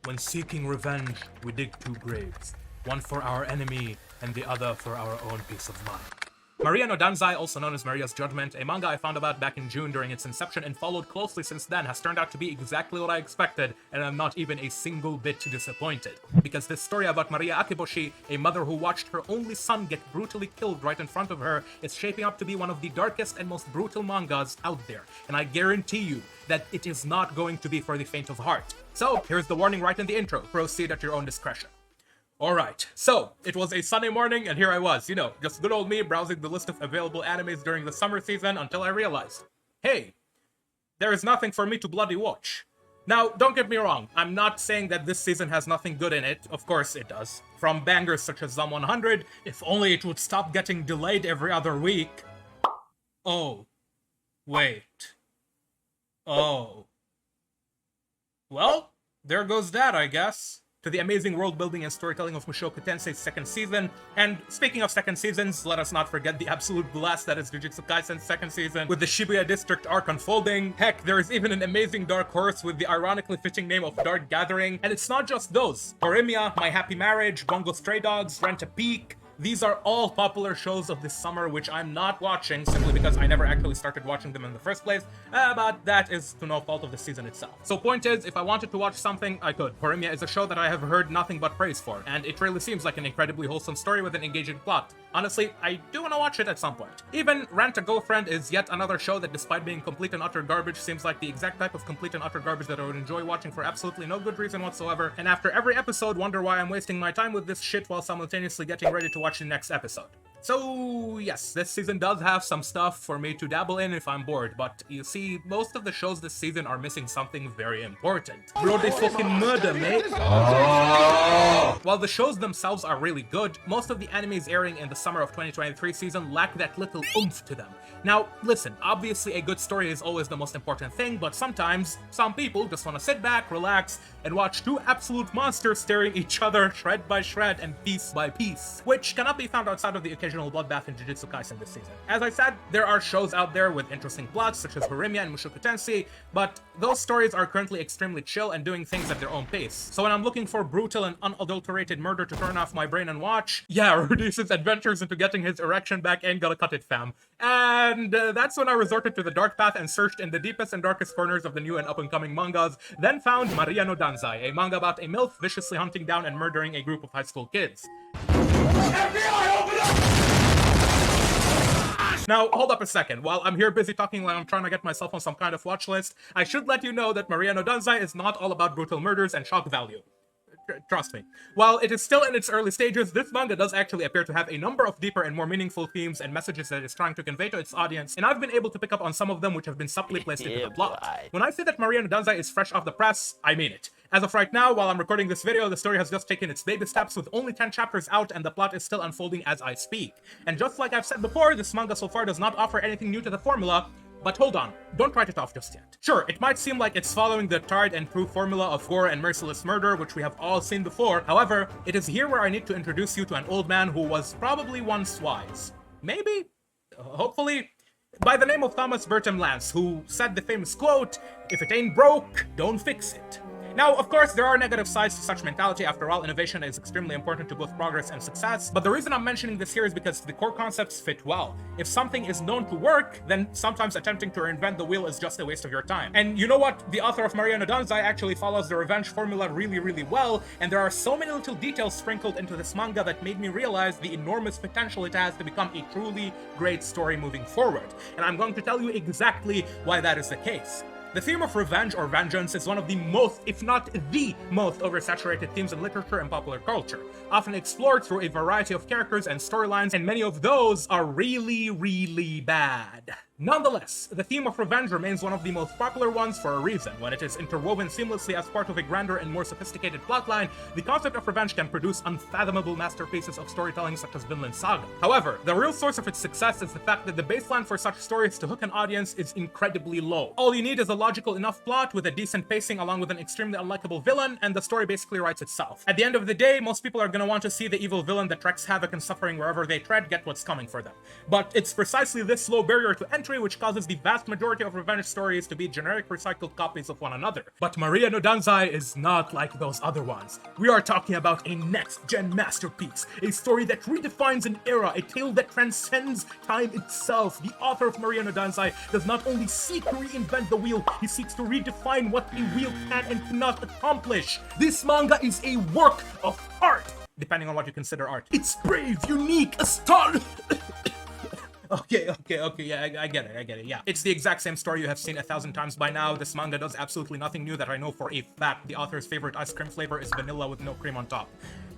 When seeking revenge, we dig two graves, one for our enemy and the other for our own peace of mind. Maria no Danzai, also known as Maria's Judgement, a manga I found about back in June during its inception and followed closely since then, has turned out to be exactly what I expected, and I'm not even a single bit disappointed. Because this story about Maria Akeboshi, a mother who watched her only son get brutally killed right in front of her, is shaping up to be one of the darkest and most brutal mangas out there, and I guarantee you that it is not going to be for the faint of heart. So, here's the warning right in the intro. Proceed at your own discretion. Alright, so, it was a sunny morning and here I was, just good old me browsing the list of available animes during the summer season until I realized, hey, there is nothing for me to bloody watch. Now, don't get me wrong, I'm not saying that this season has nothing good in it, of course it does. From bangers such as Zom 100, if only it would stop getting delayed every other week. Oh, wait. Oh. Well, there goes that, I guess. To the amazing world building and storytelling of Mushoku Tensei's second season. And speaking of second seasons, let us not forget the absolute blast that is Jujutsu Kaisen's second season, with the Shibuya District arc unfolding. Heck, there is even an amazing dark horse with the ironically fitting name of Dark Gathering. And it's not just those. Horimiya, My Happy Marriage, Bungo Stray Dogs, Rent a Peak. These are all popular shows of this summer, which I'm not watching simply because I never actually started watching them in the first place, but that is to no fault of the season itself. So point is, if I wanted to watch something, I could. Horimiya is a show that I have heard nothing but praise for, and it really seems like an incredibly wholesome story with an engaging plot. Honestly, I do want to watch it at some point. Even Rent a Girlfriend is yet another show that, despite being complete and utter garbage, seems like the exact type of complete and utter garbage that I would enjoy watching for absolutely no good reason whatsoever, and after every episode wonder why I'm wasting my time with this shit while simultaneously getting ready to watch the next episode. So yes, this season does have some stuff for me to dabble in if I'm bored, but you see, most of the shows this season are missing something very important. Bro, they fucking murder, mate. Oh. While the shows themselves are really good, most of the animes airing in the summer of 2023 season lack that little oomph to them. Now, listen, obviously a good story is always the most important thing, but sometimes, some people just want to sit back, relax, and watch two absolute monsters staring each other shred by shred and piece by piece, which cannot be found outside of the occasional bloodbath in Jujutsu Kaisen this season. As I said, there are shows out there with interesting plots, such as Horimiya and Mushoku Tensei, but those stories are currently extremely chill and doing things at their own pace. So when I'm looking for brutal and unadulterated murder to turn off my brain and watch, yeah, Rudeus's adventures into getting his erection back ain't gonna cut it, fam. And that's when I resorted to the dark path and searched in the deepest and darkest corners of the new and up-and-coming mangas, then found Maria no Danzai, a manga about a MILF viciously hunting down and murdering a group of high school kids. FBI, open up! Now, hold up a second. While I'm here busy talking like I'm trying to get myself on some kind of watch list, I should let you know that Maria no Danzai is not all about brutal murders and shock value. Trust me. While it is still in its early stages, this manga does actually appear to have a number of deeper and more meaningful themes and messages that it's trying to convey to its audience, and I've been able to pick up on some of them which have been subtly placed into the plot. When I say that Maria no Danzai is fresh off the press, I mean it. As of right now, while I'm recording this video, the story has just taken its baby steps with only 10 chapters out and the plot is still unfolding as I speak. And just like I've said before, this manga so far does not offer anything new to the formula. But hold on, don't write it off just yet. Sure, it might seem like it's following the tried and true formula of gore and merciless murder, which we have all seen before. However, it is here where I need to introduce you to an old man who was probably once wise. Maybe? Hopefully? By the name of Thomas Bertram Lance, who said the famous quote, "If it ain't broke, don't fix it." Now, of course, there are negative sides to such mentality. After all, innovation is extremely important to both progress and success. But the reason I'm mentioning this here is because the core concepts fit well. If something is known to work, then sometimes attempting to reinvent the wheel is just a waste of your time. And you know what? The author of Maria no Danzai actually follows the revenge formula really, really well, and there are so many little details sprinkled into this manga that made me realize the enormous potential it has to become a truly great story moving forward. And I'm going to tell you exactly why that is the case. The theme of revenge or vengeance is one of the most, if not the most, oversaturated themes in literature and popular culture, often explored through a variety of characters and storylines, and many of those are really, really bad. Nonetheless, the theme of revenge remains one of the most popular ones for a reason. When it is interwoven seamlessly as part of a grander and more sophisticated plotline, the concept of revenge can produce unfathomable masterpieces of storytelling such as Vinland Saga. However, the real source of its success is the fact that the baseline for such stories to hook an audience is incredibly low. All you need is a logical enough plot with a decent pacing along with an extremely unlikable villain, and the story basically writes itself. At the end of the day, most people are gonna want to see the evil villain that wreaks havoc and suffering wherever they tread get what's coming for them. But it's precisely this low barrier to entry entry which causes the vast majority of revenge stories to be generic recycled copies of one another. But Maria no Danzai is not like those other ones. We are talking about a next-gen masterpiece, a story that redefines an era, a tale that transcends time itself. The author of Maria no Danzai does not only seek to reinvent the wheel, he seeks to redefine what a wheel can and cannot accomplish. This manga is a work of art, depending on what you consider art. It's brave, unique, astonishing. Okay, yeah, I get it, yeah. It's the exact same story you have seen 1,000 times by now. This manga does absolutely nothing new that I know for a fact. The author's favorite ice cream flavor is vanilla with no cream on top.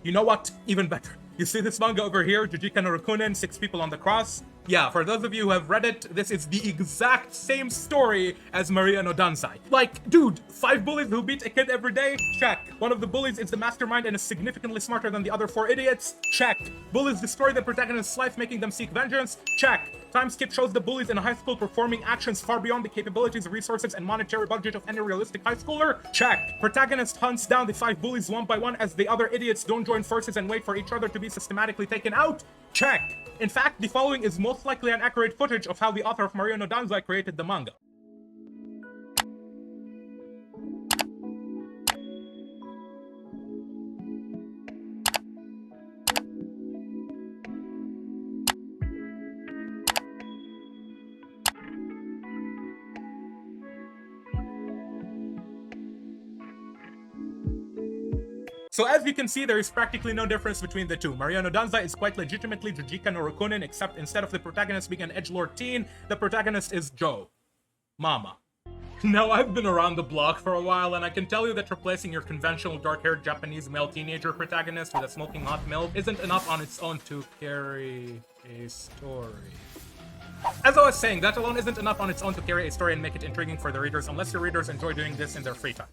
You know what? Even better. You see this manga over here, Jujika no Rokunen, 6 people on the cross? Yeah, for those of you who have read it, this is the exact same story as Maria no Danzai. Like, dude, 5 bullies who beat a kid every day? Check. One of the bullies is the mastermind and is significantly smarter than the other 4 idiots? Check. Bullies destroy the protagonist's life, making them seek vengeance? Check. Time skip shows the bullies in a high school performing actions far beyond the capabilities, resources, and monetary budget of any realistic high schooler? Check. Protagonist hunts down the 5 bullies one by one as the other idiots don't join forces and wait for each other to be systematically taken out? Check. In fact, the following is most likely an accurate footage of how the author of Maria no Danzai created the manga. So as you can see, there is practically no difference between the two. Maria no Danzai is quite legitimately Jujika no Rokunen, except instead of the protagonist being an edgelord teen, the protagonist is Joe. Mama. Now, I've been around the block for a while, and I can tell you that replacing your conventional dark-haired Japanese male teenager protagonist with a smoking hot milk isn't enough on its own to carry a story. As I was saying, that alone isn't enough on its own to carry a story and make it intriguing for the readers, unless your readers enjoy doing this in their free time.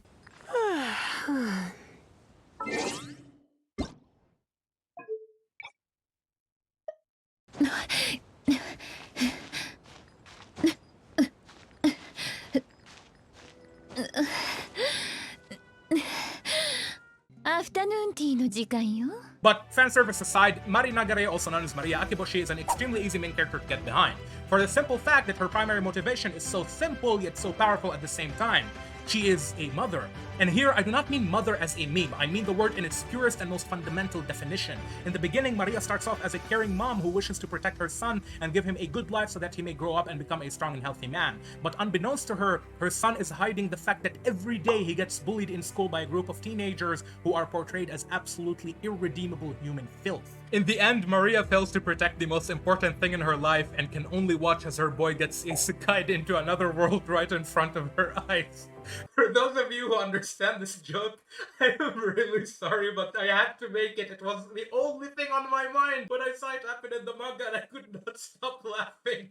Afternoon tea no jikan yo. But fanservice aside, Mari Nagare, also known as Maria Akeboshi, is an extremely easy main character to get behind, for the simple fact that her primary motivation is so simple yet so powerful at the same time. She is a mother. And here, I do not mean mother as a meme, I mean the word in its purest and most fundamental definition. In the beginning, Maria starts off as a caring mom who wishes to protect her son and give him a good life so that he may grow up and become a strong and healthy man. But unbeknownst to her, her son is hiding the fact that every day he gets bullied in school by a group of teenagers who are portrayed as absolutely irredeemable human filth. In the end, Maria fails to protect the most important thing in her life and can only watch as her boy gets isekai'd into another world right in front of her eyes. For those of you who understand this joke, I am really sorry, but I had to make it. It was the only thing on my mind when I saw it happen in the manga and I could not stop laughing.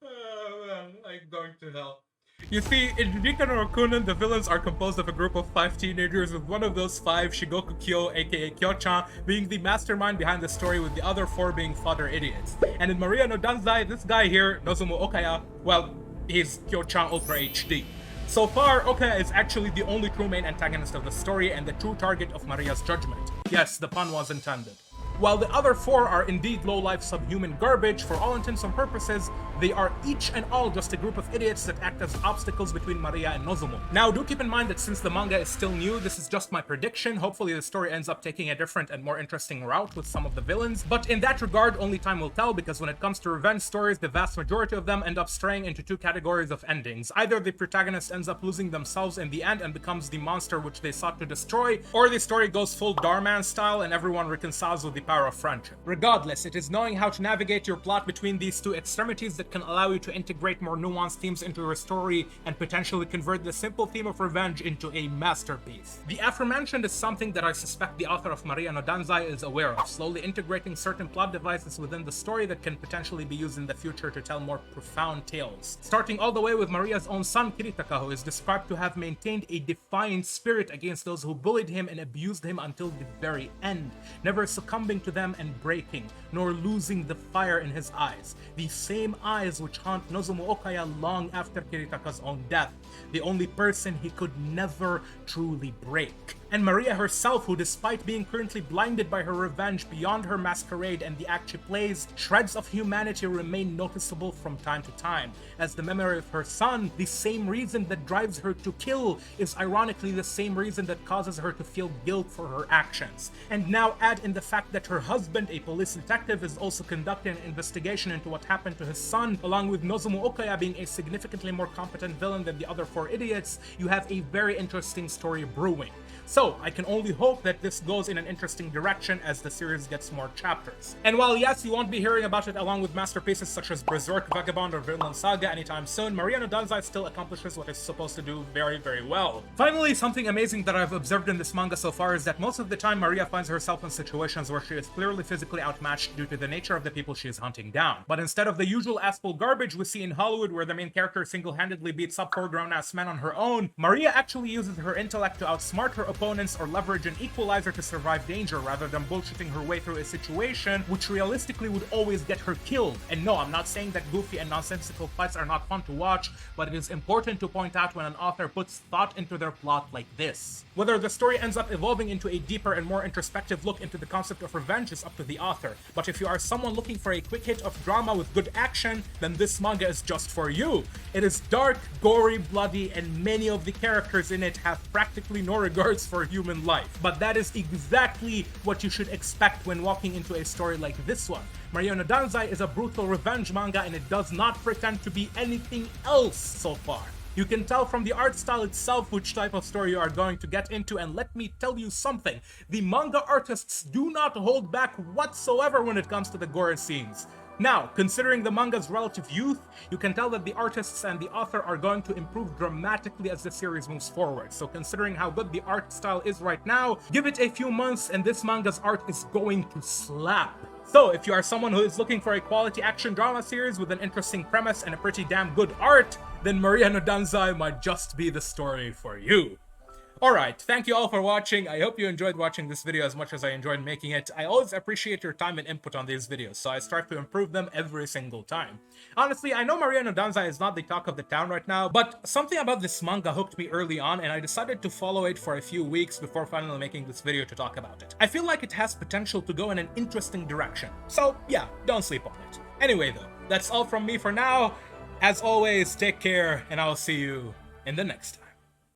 Oh man, I'm going to hell. You see, in Jujika no Rokunen, the villains are composed of a group of 5 teenagers, with one of those 5, Shigoku Kyo, aka Kyo-chan, being the mastermind behind the story, with the other 4 being fodder idiots. And in Maria no Danzai, this guy here, Nozomu Okaya, well, he's Kyo-chan Ultra HD. So far, Okaya is actually the only true main antagonist of the story and the true target of Maria's judgment. Yes, the pun was intended. While the other 4 are indeed low-life subhuman garbage, for all intents and purposes, they are each and all just a group of idiots that act as obstacles between Maria and Nozomu. Now, do keep in mind that since the manga is still new, this is just my prediction. Hopefully the story ends up taking a different and more interesting route with some of the villains, but in that regard, only time will tell, because when it comes to revenge stories, the vast majority of them end up straying into 2 categories of endings. Either the protagonist ends up losing themselves in the end and becomes the monster which they sought to destroy, or the story goes full Darman style and everyone reconciles with the power of friendship. Regardless, it is knowing how to navigate your plot between these 2 extremities that can allow you to integrate more nuanced themes into your story and potentially convert the simple theme of revenge into a masterpiece. The aforementioned is something that I suspect the author of Maria no Danzai is aware of, slowly integrating certain plot devices within the story that can potentially be used in the future to tell more profound tales. Starting all the way with Maria's own son Kiritaka, who is described to have maintained a defiant spirit against those who bullied him and abused him until the very end, never succumbing to them and breaking, nor losing the fire in his eyes. The same ties which haunt Nozomu Okaya long after Kiritaka's own death, the only person he could never truly break. And Maria herself, who despite being currently blinded by her revenge beyond her masquerade and the act she plays, shreds of humanity remain noticeable from time to time, as the memory of her son, the same reason that drives her to kill, is ironically the same reason that causes her to feel guilt for her actions. And now add in the fact that her husband, a police detective, is also conducting an investigation into what happened to his son, along with Nozomu Okaya being a significantly more competent villain than the other four idiots, you have a very interesting story brewing. So, I can only hope that this goes in an interesting direction as the series gets more chapters. And while yes, you won't be hearing about it along with masterpieces such as Berserk, Vagabond, or Vinland Saga anytime soon, Maria no Danzai still accomplishes what it's supposed to do very, very well. Finally, something amazing that I've observed in this manga so far is that most of the time Maria finds herself in situations where she is clearly physically outmatched due to the nature of the people she is hunting down. But instead of the usual asshole garbage we see in Hollywood where the main character single-handedly beats up four grown-ass men on her own, Maria actually uses her intellect to outsmart her opponents or leverage an equalizer to survive danger rather than bullshitting her way through a situation which realistically would always get her killed. And no, I'm not saying that goofy and nonsensical fights are not fun to watch, but it is important to point out when an author puts thought into their plot like this. Whether the story ends up evolving into a deeper and more introspective look into the concept of revenge is up to the author, but if you are someone looking for a quick hit of drama with good action, then this manga is just for you. It is dark, gory, bloody, and many of the characters in it have practically no regards for human life. But that is exactly what you should expect when walking into a story like this one. Maria no Danzai is a brutal revenge manga and it does not pretend to be anything else so far. You can tell from the art style itself which type of story you are going to get into, and let me tell you something, the manga artists do not hold back whatsoever when it comes to the gore scenes. Now, considering the manga's relative youth, you can tell that the artists and the author are going to improve dramatically as the series moves forward. So considering how good the art style is right now, give it a few months and this manga's art is going to slap. So if you are someone who is looking for a quality action drama series with an interesting premise and a pretty damn good art, then Maria no Danzai might just be the story for you. Alright, thank you all for watching. I hope you enjoyed watching this video as much as I enjoyed making it. I always appreciate your time and input on these videos, so I start to improve them every single time. Honestly, I know Maria no Danzai is not the talk of the town right now, but something about this manga hooked me early on and I decided to follow it for a few weeks before finally making this video to talk about it. I feel like it has potential to go in an interesting direction, so yeah, don't sleep on it. Anyway though, that's all from me for now. As always, take care and I'll see you in the next time.